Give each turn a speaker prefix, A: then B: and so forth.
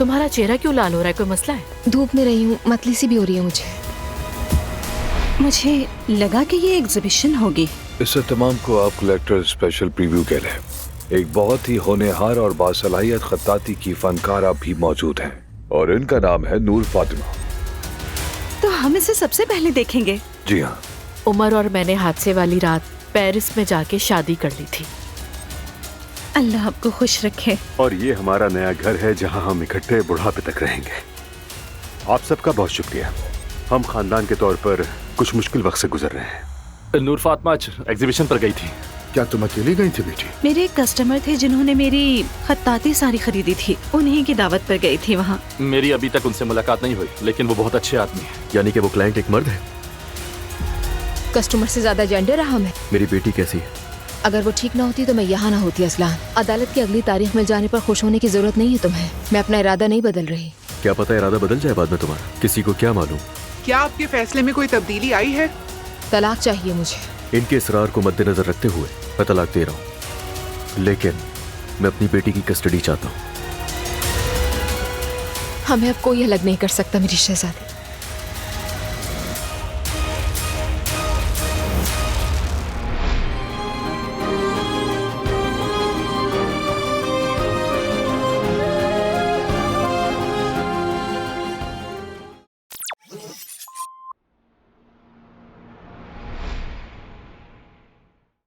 A: तुम्हारा चेहरा क्यों लाल हो रहा है? कोई मसला है?
B: धूप में रही हूँ, मतली सी भी हो रही है मुझे।
C: मुझे लगा कि ये एग्जीबिशन होगी।
D: इस तमाम को आप कलेक्टर स्पेशल प्रीव्यू कह रहे हैं। एक बहुत ही होनहार और बासलाहियत खत्ताती की फनकारा भी मौजूद हैं और इनका नाम है नूर फातिमा।
C: तो हम इसे सबसे पहले देखेंगे।
D: जी हाँ।
A: उमर और मैंने हादसे वाली रात पेरिस में जाके शादी कर ली थी।
C: अल्लाह आपको खुश रखे।
E: और ये हमारा नया घर है जहां हम इकट्ठे बुढ़ापे तक रहेंगे। आप सबका बहुत शुक्रिया। हम खानदान के तौर पर कुछ मुश्किल वक्त से गुजर रहे हैं।
F: नूर फातिमा आज एग्जीबिशन पर गई थी।
E: क्या तुम अकेली गई थी बेटी?
C: मेरे एक कस्टमर थे जिन्होंने मेरी खत्ताती साड़ी खरीदी थी, उन्हीं की दावत पर गई थी वहाँ।
F: मेरी अभी तक उनसे मुलाकात नहीं हुई, लेकिन वो बहुत अच्छे आदमी है।
G: यानी कि वो क्लाइंट एक मर्द है?
B: कस्टमर से ज्यादा जेंडर रहा मैं।
G: मेरी बेटी कैसी है?
B: अगर वो ठीक ना होती तो मैं यहाँ ना होती असलान। अदालत की अगली तारीख मिल जाने पर खुश होने की जरूरत नहीं है तुम्हें। मैं अपना इरादा नहीं बदल रही।
G: क्या पता इरादा बदल जाए बाद में तुम्हारा, किसी को क्या मालूम।
H: क्या आपके फैसले में कोई तब्दीली आई है?
B: तलाक चाहिए मुझे।
G: इनके इसरार को मद्देनजर रखते हुए मैं तलाक दे रहा हूँ, लेकिन मैं अपनी बेटी की कस्टडी चाहता हूँ।
B: हमें अब कोई अलग नहीं कर सकता मेरी शहजादी।